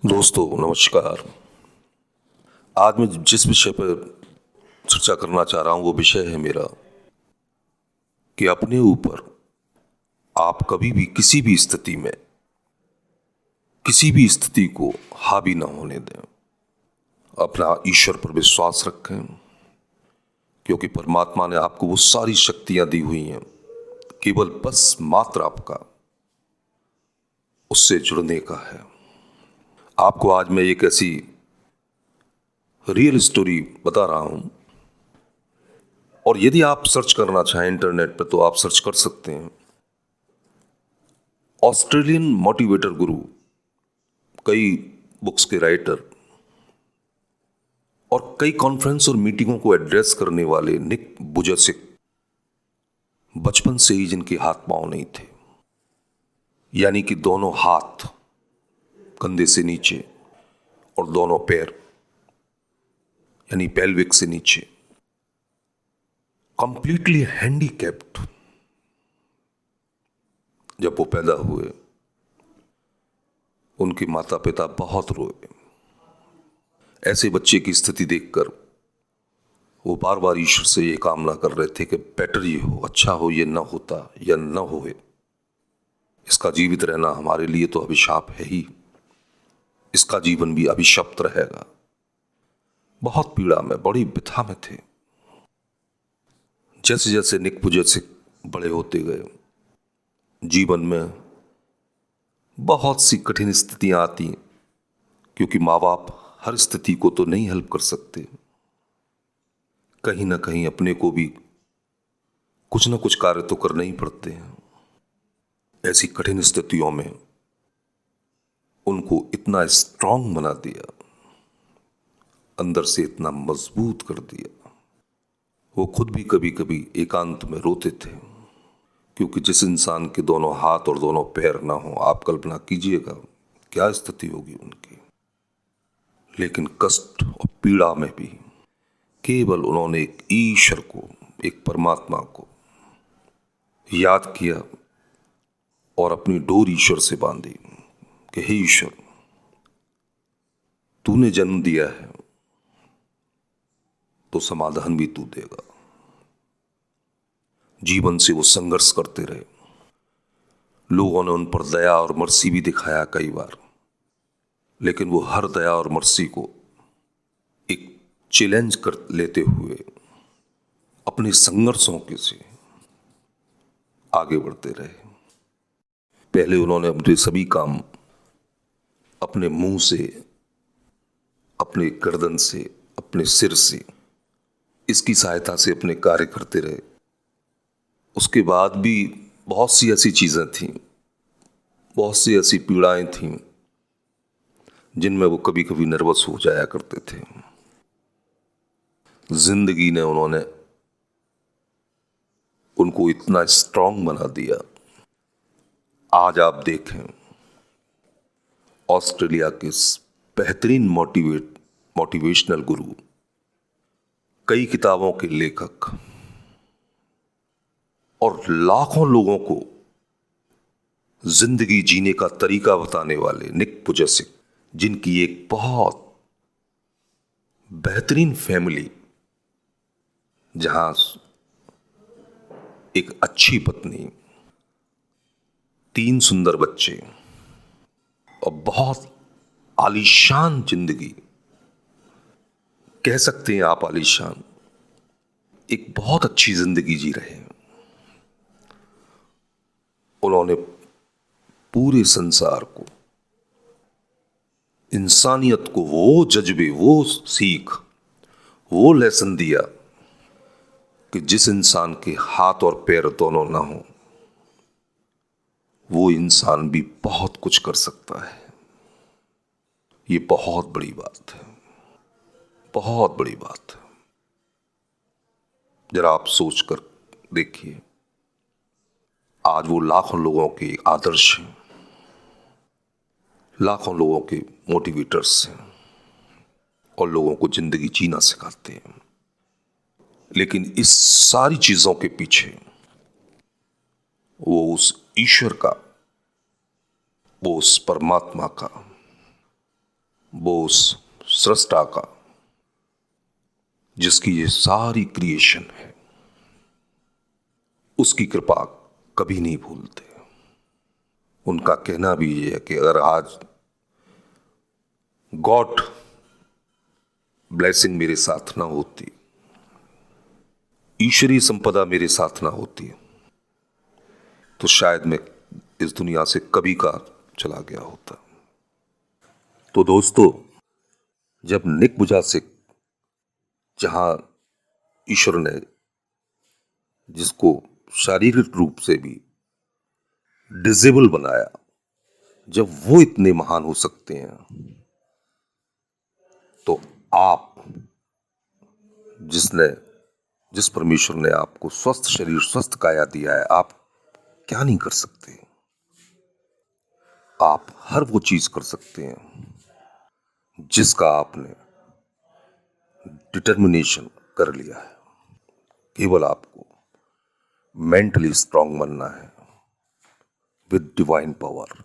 दोस्तों नमस्कार। आज मैं जिस विषय पर चर्चा करना चाह रहा हूं वो विषय है मेरा कि अपने ऊपर आप कभी भी किसी भी स्थिति में किसी भी स्थिति को हावी ना होने दें। अपना ईश्वर पर विश्वास रखें, क्योंकि परमात्मा ने आपको वो सारी शक्तियां दी हुई हैं, केवल बस मात्र आपका उससे जुड़ने का है। आपको आज मैं एक ऐसी रियल स्टोरी बता रहा हूं, और यदि आप सर्च करना चाहें इंटरनेट पर तो आप सर्च कर सकते हैं। ऑस्ट्रेलियन मोटिवेटर गुरु, कई बुक्स के राइटर और कई कॉन्फ्रेंस और मीटिंगों को एड्रेस करने वाले निक वुजासिक बचपन से ही जिनके हाथ पांव नहीं थे, यानी कि दोनों हाथ कंधे से नीचे और दोनों पैर यानी पेल्विक से नीचे कंप्लीटली हैंडीकैप्ड, जब वो पैदा हुए उनके माता पिता बहुत रोए। ऐसे बच्चे की स्थिति देखकर वो बार बार ईश्वर से ये कामना कर रहे थे कि बेटर ये हो, अच्छा हो, ये न होता या न होए। इसका जीवित रहना हमारे लिए तो अभिशाप है ही, इसका जीवन भी अभिशप्त रहेगा। बहुत पीड़ा में, बड़ी व्यथा में थे। जैसे जैसे निक वुजासिक बड़े होते गए, जीवन में बहुत सी कठिन स्थितियां आती, क्योंकि माँ बाप हर स्थिति को तो नहीं हेल्प कर सकते। कहीं ना कहीं अपने को भी कुछ ना कुछ कार्य तो करने ही पड़ते हैं। ऐसी कठिन स्थितियों में उनको इतना स्ट्रांग बना दिया, अंदर से इतना मजबूत कर दिया। वो खुद भी कभी कभी एकांत में रोते थे, क्योंकि जिस इंसान के दोनों हाथ और दोनों पैर ना हो, आप कल्पना कीजिएगा क्या स्थिति होगी उनकी। लेकिन कष्ट और पीड़ा में भी केवल उन्होंने एक ईश्वर को, एक परमात्मा को याद किया और अपनी डोर ईश्वर से बांधी कि हे ईश्वर, तूने जन्म दिया है तो समाधान भी तू देगा। जीवन से वो संघर्ष करते रहे। लोगों ने उन पर दया और मर्सी भी दिखाया कई बार, लेकिन वो हर दया और मर्सी को एक चैलेंज कर लेते हुए अपने संघर्षों के से आगे बढ़ते रहे। पहले उन्होंने अपने सभी काम अपने मुंह से, अपने गर्दन से, अपने सिर से, इसकी सहायता से अपने कार्य करते रहे। उसके बाद भी बहुत सी ऐसी चीजें थीं, बहुत सी ऐसी पीड़ाएं थीं जिनमें वो कभी कभी नर्वस हो जाया करते थे। जिंदगी ने उनको इतना स्ट्रांग बना दिया। आज आप देखें, ऑस्ट्रेलिया के बेहतरीन मोटिवेशनल गुरु, कई किताबों के लेखक और लाखों लोगों को जिंदगी जीने का तरीका बताने वाले निक वुजासिक, जिनकी एक बहुत बेहतरीन फैमिली, जहां एक अच्छी पत्नी, 3 सुंदर बच्चे और बहुत आलीशान जिंदगी, कह सकते हैं आप आलीशान, एक बहुत अच्छी जिंदगी जी रहे हैं। उन्होंने पूरे संसार को, इंसानियत को वो जज्बे, वो सीख, वो लेसन दिया कि जिस इंसान के हाथ और पैर दोनों ना हो, वो इंसान भी बहुत कुछ कर सकता है। ये बहुत बड़ी बात है, बहुत बड़ी बात है। जरा आप सोच कर देखिए, आज वो लाखों लोगों के आदर्श हैं, लाखों लोगों के मोटिवेटर्स हैं और लोगों को जिंदगी जीना सिखाते हैं। लेकिन इस सारी चीजों के पीछे वो उस ईश्वर का, वो उस परमात्मा का वो उस सृष्टा का जिसकी ये सारी क्रिएशन है, उसकी कृपा कभी नहीं भूलते। उनका कहना भी ये है कि अगर आज गॉड ब्लेसिंग मेरे साथ ना होती, ईश्वरीय संपदा मेरे साथ ना होती, तो शायद मैं इस दुनिया से कभी का चला गया होता। तो दोस्तों, जब निक वुजासिक, जहां ईश्वर ने जिसको शारीरिक रूप से भी डिसेबल बनाया, जब वो इतने महान हो सकते हैं, तो आप जिस परमेश्वर ने आपको स्वस्थ शरीर, स्वस्थ काया दिया है, आप क्या नहीं कर सकते? आप हर वो चीज कर सकते हैं जिसका आपने डिटर्मिनेशन कर लिया है। केवल आपको मेंटली स्ट्रांग बनना है विद डिवाइन पावर।